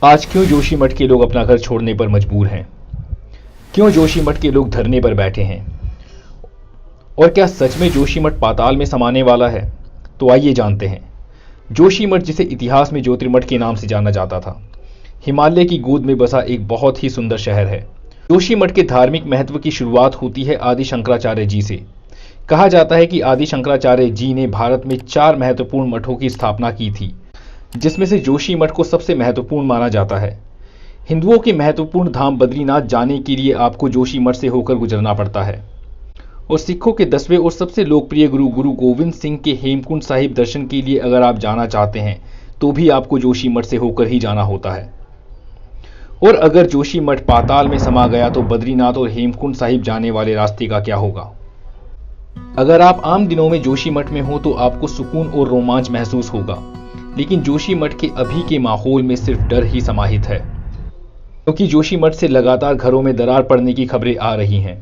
आज क्यों जोशीमठ के लोग अपना घर छोड़ने पर मजबूर हैं? क्यों जोशीमठ के लोग धरने पर बैठे हैं? और क्या सच में जोशीमठ पाताल में समाने वाला है? तो आइए जानते हैं। जोशीमठ, जिसे इतिहास में ज्योतिर्मठ के नाम से जाना जाता था, हिमालय की गोद में बसा एक बहुत ही सुंदर शहर है। जोशीमठ के धार्मिक महत्व की शुरुआत होती है आदि शंकराचार्य जी से। कहा जाता है कि आदि शंकराचार्य जी ने भारत में 4 महत्वपूर्ण मठों की स्थापना की थी, जिसमें से जोशीमठ को सबसे महत्वपूर्ण माना जाता है। हिंदुओं के महत्वपूर्ण धाम बद्रीनाथ जाने के लिए आपको जोशीमठ से होकर गुजरना पड़ता है, और सिखों के 10वें और सबसे लोकप्रिय गुरु गोविंद सिंह के हेमकुंड साहिब दर्शन के लिए अगर आप जाना चाहते हैं तो भी आपको जोशीमठ से होकर ही जाना होता है। और अगर जोशीमठ पाताल में समा गया तो बद्रीनाथ और हेमकुंड साहिब जाने वाले रास्ते का क्या होगा? अगर आप आम दिनों में जोशीमठ में हो तो आपको सुकून और रोमांच महसूस होगा, लेकिन जोशीमठ के अभी के माहौल में सिर्फ डर ही समाहित है, क्योंकि जोशीमठ से लगातार घरों में दरार पड़ने की खबरें आ रही हैं।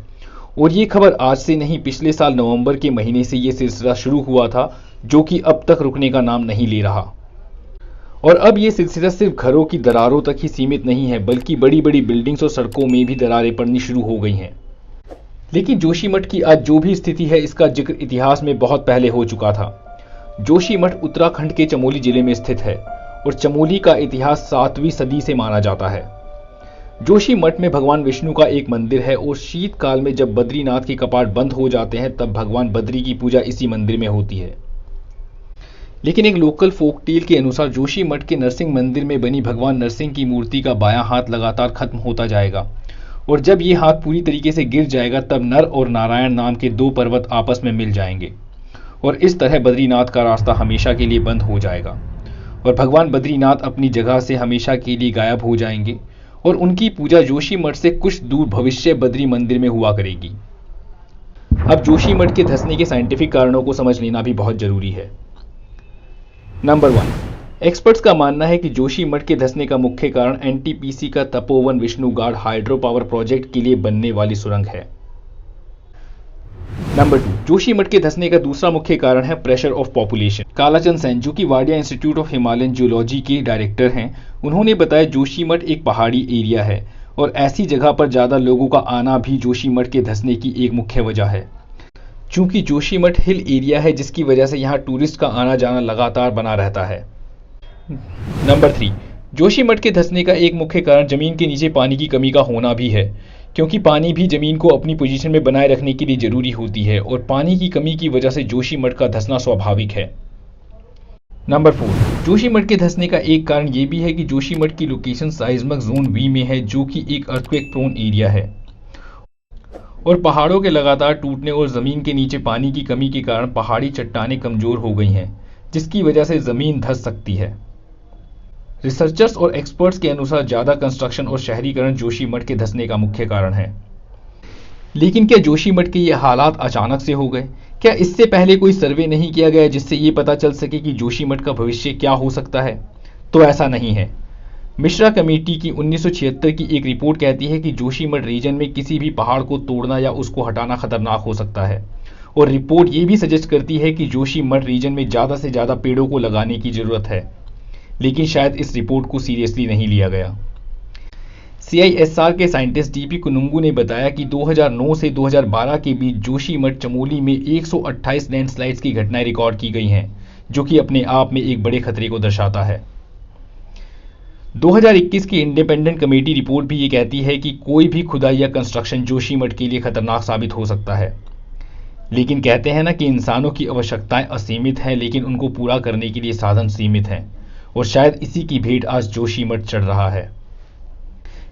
और ये खबर आज से नहीं, पिछले साल नवंबर के महीने से ये सिलसिला शुरू हुआ था, जो कि अब तक रुकने का नाम नहीं ले रहा। और अब ये सिलसिला सिर्फ घरों की दरारों तक ही सीमित नहीं है, बल्कि बड़ी बड़ी बिल्डिंग्स और सड़कों में भी दरारें पड़नी शुरू हो गई हैं। लेकिन जोशीमठ की आज जो भी स्थिति है, इसका जिक्र इतिहास में बहुत पहले हो चुका था। जोशीमठ उत्तराखंड के चमोली जिले में स्थित है, और चमोली का इतिहास 7वीं सदी से माना जाता है। जोशीमठ में भगवान विष्णु का एक मंदिर है, और शीतकाल में जब बद्रीनाथ के कपाट बंद हो जाते हैं तब भगवान बद्री की पूजा इसी मंदिर में होती है। लेकिन एक लोकल फोक टेल के अनुसार जोशीमठ के नरसिंह मंदिर में बनी भगवान नरसिंह की मूर्ति का बायां हाथ लगातार खत्म होता जाएगा, और जब ये हाथ पूरी तरीके से गिर जाएगा तब नर और नारायण नाम के 2 पर्वत आपस में मिल जाएंगे, और इस तरह बद्रीनाथ का रास्ता हमेशा के लिए बंद हो जाएगा, और भगवान बद्रीनाथ अपनी जगह से हमेशा के लिए गायब हो जाएंगे, और उनकी पूजा जोशीमठ से कुछ दूर भविष्य बद्री मंदिर में हुआ करेगी। अब जोशीमठ के धंसने के साइंटिफिक कारणों को समझ लेना भी बहुत जरूरी है। नंबर 1, एक्सपर्ट्स का मानना है कि जोशीमठ के धंसने का मुख्य कारण एनटीपीसी का Tapovan Vishnugad hydro power project के लिए बनने वाली सुरंग है। नंबर 2, जोशीमठ के धंसने का दूसरा मुख्य कारण है pressure of population. Kalachand Sen, जो कि Wadia institute of Himalayan geology के डायरेक्टर हैं, उन्होंने बताया जोशीमठ एक पहाड़ी एरिया है, और ऐसी जगह पर ज्यादा लोगों का आना भी जोशीमठ के धंसने की एक मुख्य वजह है। चूंकि जोशीमठ हिल एरिया है, जिसकी वजह से यहाँ टूरिस्ट का आना जाना लगातार बना रहता है। नंबर 3, जोशीमठ के धंसने का एक मुख्य कारण जमीन के नीचे पानी की कमी का होना भी है, क्योंकि पानी भी जमीन को अपनी पोजीशन में बनाए रखने के लिए जरूरी होती है, और पानी की कमी की वजह से जोशीमठ का धंसना स्वाभाविक है। नंबर 4, जोशीमठ के धंसने का एक कारण यह भी है कि जोशीमठ की लोकेशन साइज्मिक जोन बी में है, जो कि एक अर्थक्वेक प्रोन एरिया है, और पहाड़ों के लगातार टूटने और जमीन के नीचे पानी की कमी के कारण पहाड़ी चट्टानें कमजोर हो गई हैं, जिसकी वजह से जमीन धंस सकती है। रिसर्चर्स और एक्सपर्ट्स के अनुसार ज्यादा कंस्ट्रक्शन और शहरीकरण जोशीमठ के धंसने का मुख्य कारण है। लेकिन क्या जोशीमठ के ये हालात अचानक से हो गए? क्या इससे पहले कोई सर्वे नहीं किया गया जिससे ये पता चल सके कि जोशीमठ का भविष्य क्या हो सकता है? तो ऐसा नहीं है। मिश्रा कमेटी की 1976 की एक रिपोर्ट कहती है कि जोशीमठ रीजन में किसी भी पहाड़ को तोड़ना या उसको हटाना खतरनाक हो सकता है, और रिपोर्ट ये भी सजेस्ट करती है कि जोशीमठ रीजन में ज्यादा से ज्यादा पेड़ों को लगाने की जरूरत है। लेकिन शायद इस रिपोर्ट को सीरियसली नहीं लिया गया। CISR के साइंटिस्ट DP कुनुंगू ने बताया कि 2009 से 2012 के बीच जोशीमठ चमोली में 128 लैंडस्लाइड्स की घटनाएं रिकॉर्ड की गई हैं, जो कि अपने आप में एक बड़े खतरे को दर्शाता है। 2021 की इंडिपेंडेंट कमेटी रिपोर्ट भी ये कहती है कि कोई भी खुदाई या कंस्ट्रक्शन जोशीमठ के लिए खतरनाक साबित हो सकता है। लेकिन कहते हैं ना कि इंसानों की आवश्यकताएं असीमित हैं, लेकिन उनको पूरा करने के लिए साधन सीमित हैं, और शायद इसी की भेंट आज जोशीमठ चढ़ रहा है।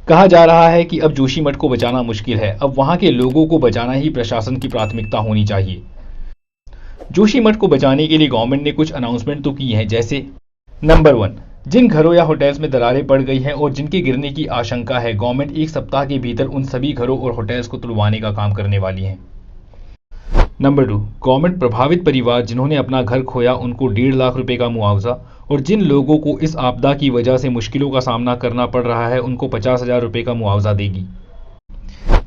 कहा जा रहा है कि अब जोशीमठ को बचाना मुश्किल है, अब वहां के लोगों को बचाना ही प्रशासन की प्राथमिकता होनी चाहिए। जोशीमठ को बचाने के लिए गवर्नमेंट ने कुछ अनाउंसमेंट तो की हैं, जैसे नंबर 1, जिन घरों या होटल्स में दरारें पड़ गई हैं और जिनके गिरने की आशंका है, गवर्नमेंट 1 सप्ताह के भीतर उन सभी घरों और होटल्स को तुड़वाने का काम करने वाली है। नंबर 2, गवर्नमेंट प्रभावित परिवार जिन्होंने अपना घर खोया उनको 1.5 लाख रुपए का मुआवजा, और जिन लोगों को इस आपदा की वजह से मुश्किलों का सामना करना पड़ रहा है उनको 50,000 रुपए का मुआवजा देगी।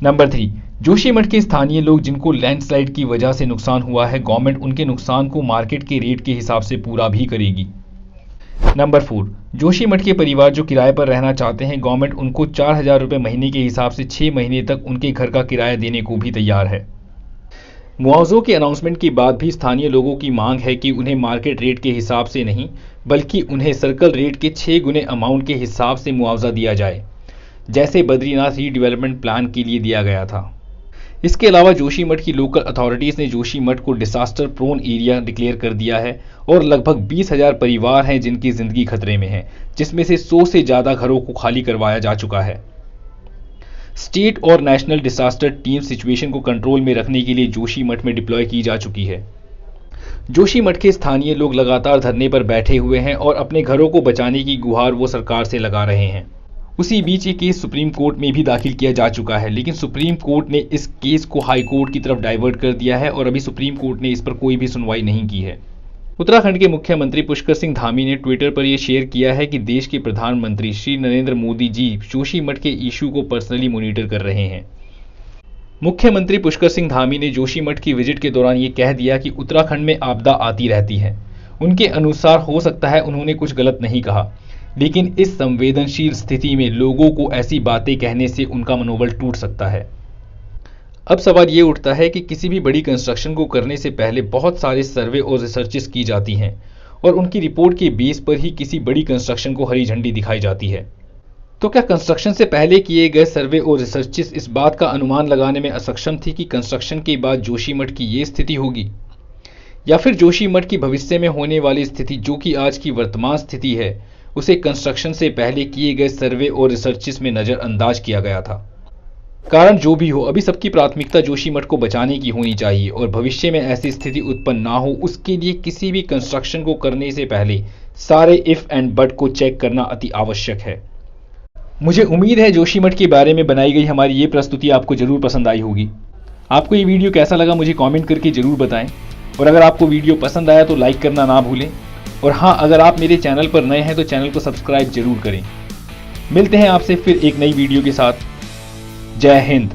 नंबर 3, जोशीमठ के स्थानीय लोग जिनको लैंडस्लाइड की वजह से नुकसान हुआ है, गवर्नमेंट उनके नुकसान को मार्केट के रेट के हिसाब से पूरा भी करेगी। नंबर 4, जोशीमठ के परिवार जो किराए पर रहना चाहते हैं, गवर्नमेंट उनको 4,000 रुपये महीने के हिसाब से 6 महीने तक उनके घर का किराया देने को भी तैयार है। मुआवजों के अनाउंसमेंट के बाद भी स्थानीय लोगों की मांग है कि उन्हें मार्केट रेट के हिसाब से नहीं, बल्कि उन्हें सर्कल रेट के 6 गुने अमाउंट के हिसाब से मुआवजा दिया जाए, जैसे बद्रीनाथ रीडेवलपमेंट प्लान के लिए दिया गया था। इसके अलावा जोशीमठ की लोकल अथॉरिटीज़ ने जोशीमठ को डिसास्टर प्रोन एरिया डिक्लेयर कर दिया है और लगभग 20,000 परिवार हैं जिनकी ज़िंदगी खतरे में है, जिसमें से 100 से ज़्यादा घरों को खाली करवाया जा चुका है। स्टेट और नेशनल डिसास्टर टीम सिचुएशन को कंट्रोल में रखने के लिए जोशीमठ में डिप्लॉय की जा चुकी है। जोशीमठ के स्थानीय लोग लगातार धरने पर बैठे हुए हैं और अपने घरों को बचाने की गुहार वो सरकार से लगा रहे हैं। उसी बीच ये केस सुप्रीम कोर्ट में भी दाखिल किया जा चुका है, लेकिन सुप्रीम कोर्ट ने इस केस को हाई कोर्ट की तरफ डाइवर्ट कर दिया है और अभी सुप्रीम कोर्ट ने इस पर कोई भी सुनवाई नहीं की है। उत्तराखंड के मुख्यमंत्री पुष्कर सिंह धामी ने ट्विटर पर यह शेयर किया है कि देश के प्रधानमंत्री श्री नरेंद्र मोदी जी जोशीमठ के इशू को पर्सनली मॉनिटर कर रहे हैं। मुख्यमंत्री पुष्कर सिंह धामी ने जोशीमठ की विजिट के दौरान ये कह दिया कि उत्तराखंड में आपदा आती रहती है। उनके अनुसार हो सकता है उन्होंने कुछ गलत नहीं कहा, लेकिन इस संवेदनशील स्थिति में लोगों को ऐसी बातें कहने से उनका मनोबल टूट सकता है। अब सवाल ये उठता है कि किसी भी बड़ी कंस्ट्रक्शन को करने से पहले बहुत सारे सर्वे और रिसर्चेस की जाती हैं और उनकी रिपोर्ट के बेस पर ही किसी बड़ी कंस्ट्रक्शन को हरी झंडी दिखाई जाती है। तो क्या कंस्ट्रक्शन से पहले किए गए सर्वे और रिसर्चेस इस बात का अनुमान लगाने में असक्षम थी कि कंस्ट्रक्शन के बाद जोशीमठ की ये स्थिति होगी, या फिर जोशीमठ की भविष्य में होने वाली स्थिति जो कि आज की वर्तमान स्थिति है उसे कंस्ट्रक्शन से पहले किए गए सर्वे और रिसर्चेस में नज़रअंदाज किया गया था। कारण जो भी हो, अभी सबकी प्राथमिकता जोशीमठ को बचाने की होनी चाहिए और भविष्य में ऐसी स्थिति उत्पन्न ना हो उसके लिए किसी भी कंस्ट्रक्शन को करने से पहले सारे इफ एंड बट को चेक करना अति आवश्यक है। मुझे उम्मीद है जोशीमठ के बारे में बनाई गई हमारी ये प्रस्तुति आपको जरूर पसंद आई होगी। आपको ये वीडियो कैसा लगा मुझे कमेंट करके जरूर बताएं, और अगर आपको वीडियो पसंद आया तो लाइक करना ना भूलें, और हाँ, अगर आप मेरे चैनल पर नए हैं तो चैनल को सब्सक्राइब जरूर करें। मिलते हैं आपसे फिर एक नई वीडियो के साथ। जय हिंद।